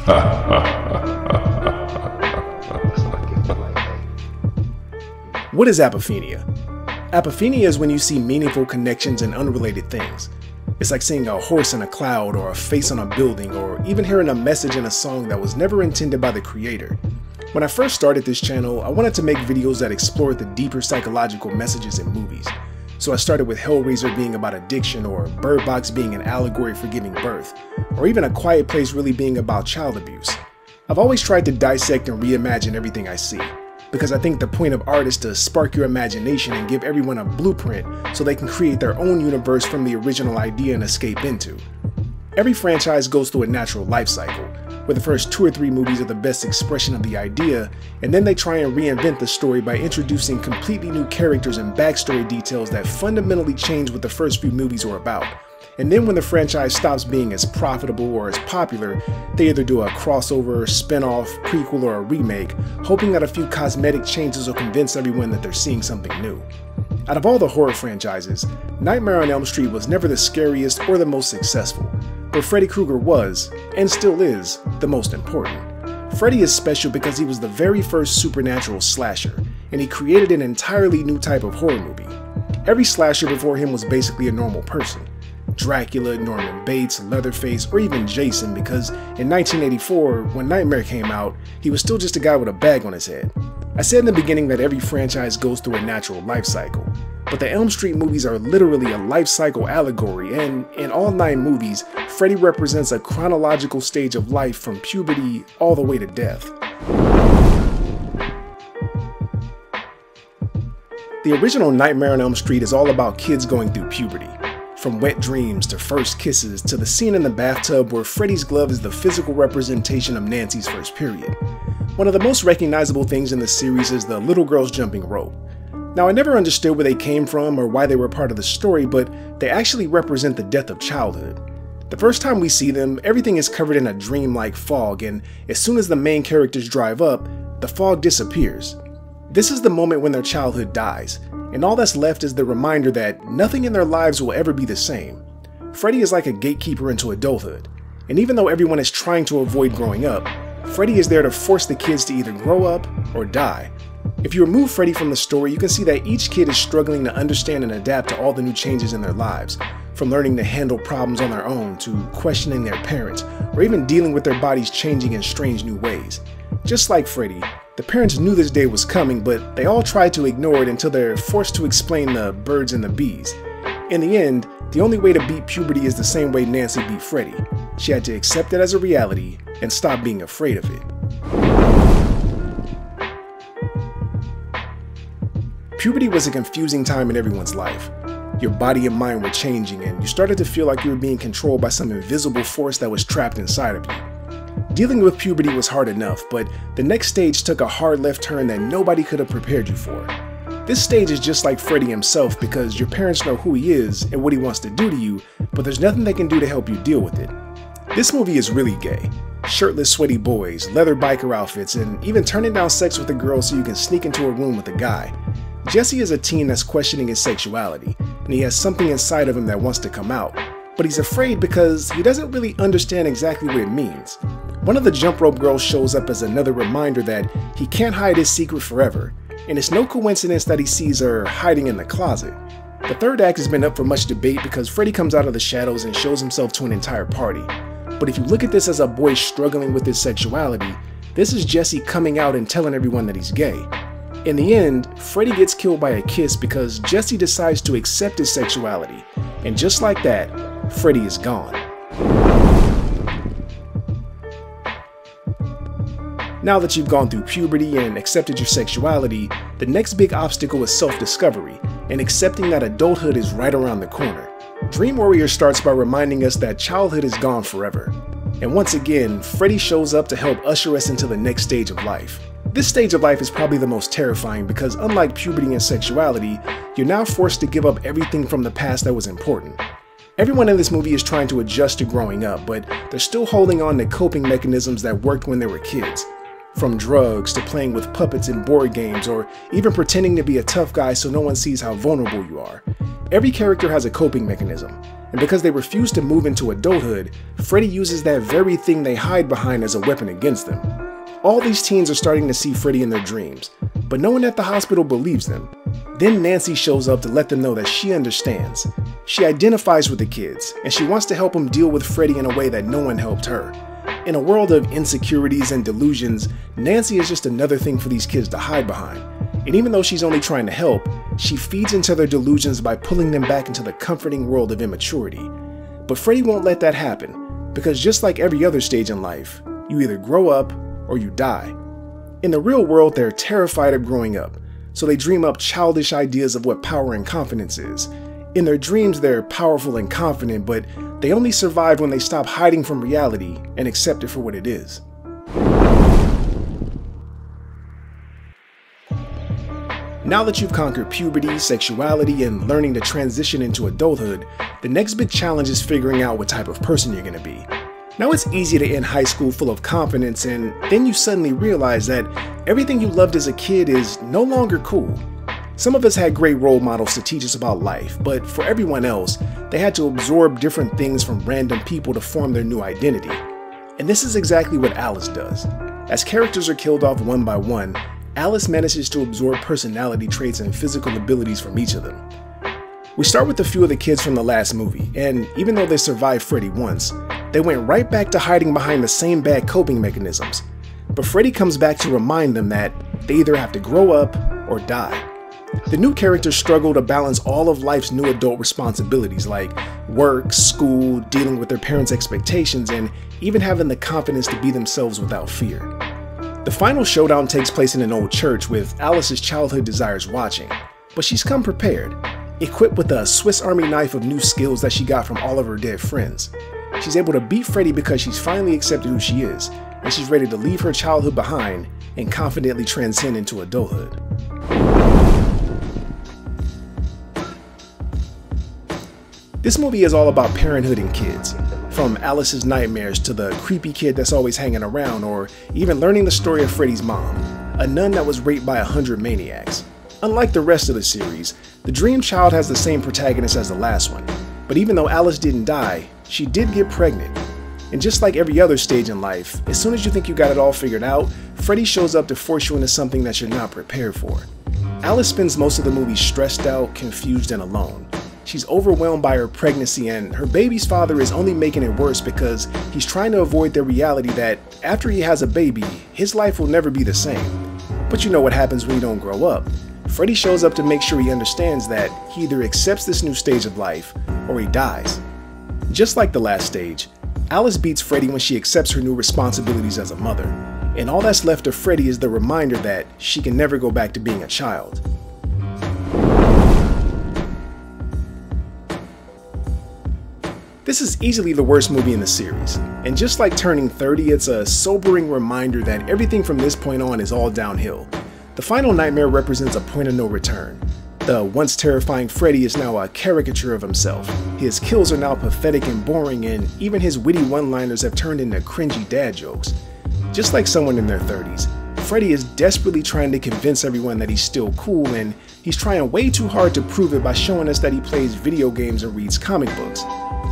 What is apophenia? Apophenia is when you see meaningful connections in unrelated things. It's like seeing a horse in a cloud, or a face on a building, or even hearing a message in a song that was never intended by the creator. When I first started this channel, I wanted to make videos that explored the deeper psychological messages in movies. So I started with Hellraiser being about addiction, or Bird Box being an allegory for giving birth, or even A Quiet Place really being about child abuse. I've always tried to dissect and reimagine everything I see, because I think the point of art is to spark your imagination and give everyone a blueprint so they can create their own universe from the original idea and escape into. Every franchise goes through a natural life cycle, where the first 2 or 3 movies are the best expression of the idea, and then they try and reinvent the story by introducing completely new characters and backstory details that fundamentally change what the first few movies were about. And then when the franchise stops being as profitable or as popular, they either do a crossover, spin-off, prequel, or a remake, hoping that a few cosmetic changes will convince everyone that they're seeing something new. Out of all the horror franchises, Nightmare on Elm Street was never the scariest or the most successful, but Freddy Kreuger was, and still is, the most important. Freddy is special because he was the very first supernatural slasher, and he created an entirely new type of horror movie. Every slasher before him was basically a normal person. Dracula, Norman Bates, Leatherface, or even Jason, because in 1984, when Nightmare came out, he was still just a guy with a bag on his head. I said in the beginning that every franchise goes through a natural life cycle, but the Elm Street movies are literally a life cycle allegory, and in all 9 movies, Freddy represents a chronological stage of life from puberty all the way to death. The original Nightmare on Elm Street is all about kids going through puberty. From wet dreams to first kisses to the scene in the bathtub where Freddy's glove is the physical representation of Nancy's first period. One of the most recognizable things in the series is the little girls jumping rope. Now, I never understood where they came from or why they were part of the story, but they actually represent the death of childhood. The first time we see them, everything is covered in a dreamlike fog, and as soon as the main characters drive up, the fog disappears. This is the moment when their childhood dies, and all that's left is the reminder that nothing in their lives will ever be the same. Freddy is like a gatekeeper into adulthood, and even though everyone is trying to avoid growing up, Freddy is there to force the kids to either grow up or die. If you remove Freddy from the story, you can see that each kid is struggling to understand and adapt to all the new changes in their lives, from learning to handle problems on their own to questioning their parents, or even dealing with their bodies changing in strange new ways. Just like Freddy, the parents knew this day was coming, but they all tried to ignore it until they're forced to explain the birds and the bees. In the end, the only way to beat puberty is the same way Nancy beat Freddy. She had to accept it as a reality and stop being afraid of it. Puberty was a confusing time in everyone's life. Your body and mind were changing, and you started to feel like you were being controlled by some invisible force that was trapped inside of you. Dealing with puberty was hard enough, but the next stage took a hard left turn that nobody could have prepared you for. This stage is just like Freddy himself because your parents know who he is and what he wants to do to you, but there's nothing they can do to help you deal with it. This movie is really gay. Shirtless, sweaty boys, leather biker outfits, and even turning down sex with a girl so you can sneak into a room with a guy. Jesse is a teen that's questioning his sexuality, and he has something inside of him that wants to come out, but he's afraid because he doesn't really understand exactly what it means. One of the jump rope girls shows up as another reminder that he can't hide his secret forever, and it's no coincidence that he sees her hiding in the closet. The third act has been up for much debate because Freddy comes out of the shadows and shows himself to an entire party. But if you look at this as a boy struggling with his sexuality, this is Jesse coming out and telling everyone that he's gay. In the end, Freddy gets killed by a kiss because Jesse decides to accept his sexuality, and just like that, Freddy is gone. Now that you've gone through puberty and accepted your sexuality, the next big obstacle is self-discovery and accepting that adulthood is right around the corner. Dream Warrior starts by reminding us that childhood is gone forever. And once again, Freddy shows up to help usher us into the next stage of life. This stage of life is probably the most terrifying because unlike puberty and sexuality, you're now forced to give up everything from the past that was important. Everyone in this movie is trying to adjust to growing up, but they're still holding on to coping mechanisms that worked when they were kids. From drugs to playing with puppets and board games, or even pretending to be a tough guy so no one sees how vulnerable you are. Every character has a coping mechanism, and because they refuse to move into adulthood, Freddy uses that very thing they hide behind as a weapon against them. All these teens are starting to see Freddy in their dreams, but no one at the hospital believes them. Then Nancy shows up to let them know that she understands. She identifies with the kids, and she wants to help them deal with Freddy in a way that no one helped her. In a world of insecurities and delusions, Nancy is just another thing for these kids to hide behind. And even though she's only trying to help, she feeds into their delusions by pulling them back into the comforting world of immaturity. But Freddy won't let that happen, because just like every other stage in life, you either grow up or you die. In the real world, they're terrified of growing up, so they dream up childish ideas of what power and confidence is. In their dreams, they're powerful and confident, but they only survive when they stop hiding from reality and accept it for what it is. Now that you've conquered puberty, sexuality, and learning to transition into adulthood, the next big challenge is figuring out what type of person you're going to be. Now it's easy to end high school full of confidence, and then you suddenly realize that everything you loved as a kid is no longer cool. Some of us had great role models to teach us about life, but for everyone else, they had to absorb different things from random people to form their new identity. And this is exactly what Alice does. As characters are killed off one by one, Alice manages to absorb personality traits and physical abilities from each of them. We start with a few of the kids from the last movie, and even though they survived Freddy once, they went right back to hiding behind the same bad coping mechanisms. But Freddy comes back to remind them that they either have to grow up or die. The new characters struggle to balance all of life's new adult responsibilities like work, school, dealing with their parents' expectations, and even having the confidence to be themselves without fear. The final showdown takes place in an old church with Alice's childhood desires watching, but she's come prepared, equipped with a Swiss Army knife of new skills that she got from all of her dead friends. She's able to beat Freddy because she's finally accepted who she is, and she's ready to leave her childhood behind and confidently transcend into adulthood. This movie is all about parenthood and kids, from Alice's nightmares to the creepy kid that's always hanging around, or even learning the story of Freddy's mom, a nun that was raped by 100 maniacs. Unlike the rest of the series, the Dream Child has the same protagonist as the last one, but even though Alice didn't die, she did get pregnant. And just like every other stage in life, as soon as you think you got it all figured out, Freddy shows up to force you into something that you're not prepared for. Alice spends most of the movie stressed out, confused, and alone. She's overwhelmed by her pregnancy, and her baby's father is only making it worse because he's trying to avoid the reality that after he has a baby, his life will never be the same. But you know what happens when you don't grow up. Freddy shows up to make sure he understands that he either accepts this new stage of life or he dies. Just like the last stage, Alice beats Freddy when she accepts her new responsibilities as a mother, and all that's left of Freddy is the reminder that she can never go back to being a child. This is easily the worst movie in the series, and just like turning 30, it's a sobering reminder that everything from this point on is all downhill. The final nightmare represents a point of no return. The once terrifying Freddy is now a caricature of himself. His kills are now pathetic and boring, and even his witty one-liners have turned into cringy dad jokes. Just like someone in their 30s, Freddy is desperately trying to convince everyone that he's still cool, and he's trying way too hard to prove it by showing us that he plays video games and reads comic books.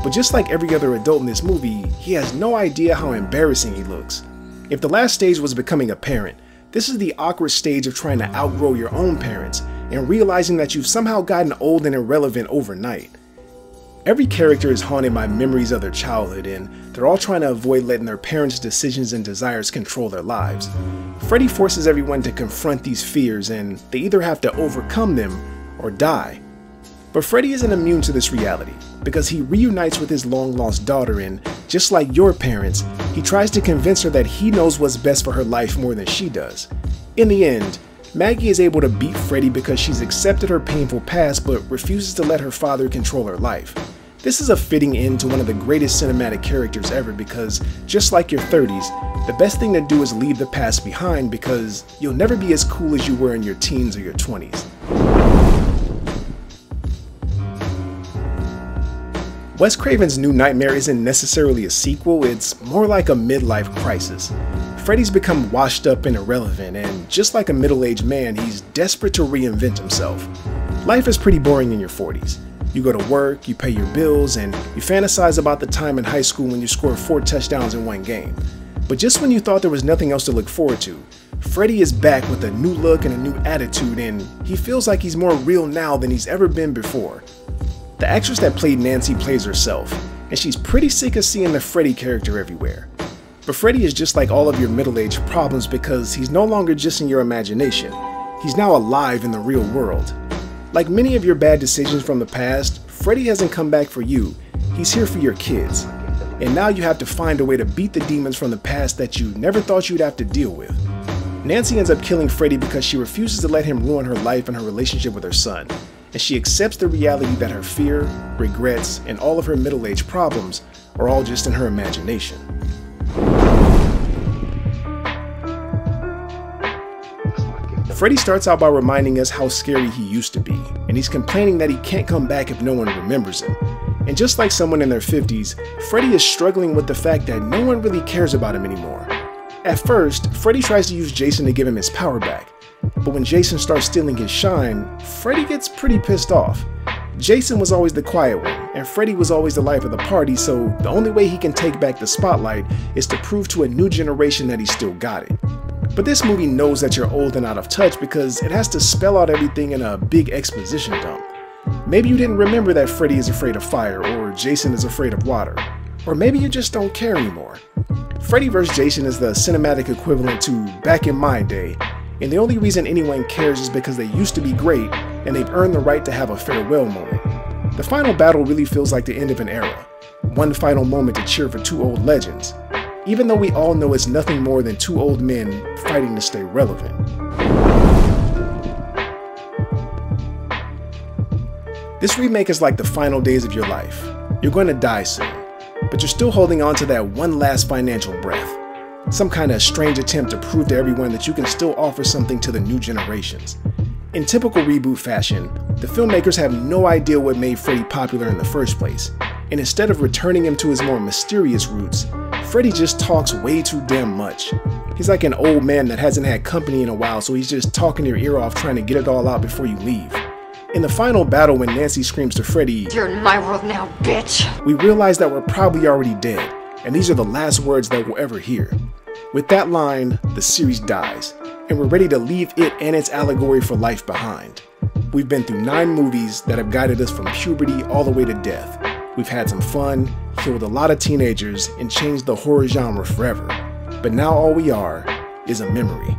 But just like every other adult in this movie, he has no idea how embarrassing he looks. If the last stage was becoming a parent, this is the awkward stage of trying to outgrow your own parents and realizing that you've somehow gotten old and irrelevant overnight. Every character is haunted by memories of their childhood, and they're all trying to avoid letting their parents' decisions and desires control their lives. Freddy forces everyone to confront these fears, and they either have to overcome them or die. But Freddy isn't immune to this reality, because he reunites with his long-lost daughter, and just like your parents, he tries to convince her that he knows what's best for her life more than she does. In the end, Maggie is able to beat Freddy because she's accepted her painful past but refuses to let her father control her life. This is a fitting end to one of the greatest cinematic characters ever, because just like your 30s, the best thing to do is leave the past behind, because you'll never be as cool as you were in your teens or your 20s. Wes Craven's New Nightmare isn't necessarily a sequel, it's more like a midlife crisis. Freddy's become washed up and irrelevant, and just like a middle-aged man, he's desperate to reinvent himself. Life is pretty boring in your 40s. You go to work, you pay your bills, and you fantasize about the time in high school when you scored 4 touchdowns in one game. But just when you thought there was nothing else to look forward to, Freddy is back with a new look and a new attitude, and he feels like he's more real now than he's ever been before. The actress that played Nancy plays herself, and she's pretty sick of seeing the Freddy character everywhere. But Freddy is just like all of your middle-aged problems because he's no longer just in your imagination. He's now alive in the real world. Like many of your bad decisions from the past, Freddy hasn't come back for you, he's here for your kids. And now you have to find a way to beat the demons from the past that you never thought you'd have to deal with. Nancy ends up killing Freddy because she refuses to let him ruin her life and her relationship with her son. And she accepts the reality that her fear, regrets, and all of her middle-aged problems are all just in her imagination. Freddy starts out by reminding us how scary he used to be, and he's complaining that he can't come back if no one remembers him. And just like someone in their 50s, Freddy is struggling with the fact that no one really cares about him anymore. At first, Freddy tries to use Jason to give him his power back, but when Jason starts stealing his shine, Freddy gets pretty pissed off. Jason was always the quiet one, and Freddy was always the life of the party, so the only way he can take back the spotlight is to prove to a new generation that he still got it. But this movie knows that you're old and out of touch because it has to spell out everything in a big exposition dump. Maybe you didn't remember that Freddy is afraid of fire, or Jason is afraid of water. Or maybe you just don't care anymore. Freddy vs. Jason is the cinematic equivalent to Back in My Day, and the only reason anyone cares is because they used to be great, and they've earned the right to have a farewell moment. The final battle really feels like the end of an era. One final moment to cheer for 2 old legends, even though we all know it's nothing more than 2 old men fighting to stay relevant. This remake is like the final days of your life. You're going to die soon, but you're still holding on to that one last financial breath. Some kind of strange attempt to prove to everyone that you can still offer something to the new generations. In typical reboot fashion, the filmmakers have no idea what made Freddy popular in the first place, and instead of returning him to his more mysterious roots, Freddy just talks way too damn much. He's like an old man that hasn't had company in a while, so he's just talking your ear off trying to get it all out before you leave. In the final battle when Nancy screams to Freddy, "You're in my world now, bitch!" we realize that we're probably already dead, and these are the last words that we'll ever hear. With that line, the series dies, and we're ready to leave it and its allegory for life behind. We've been through 9 movies that have guided us from puberty all the way to death. We've had some fun, killed a lot of teenagers, and changed the horror genre forever. But now all we are is a memory.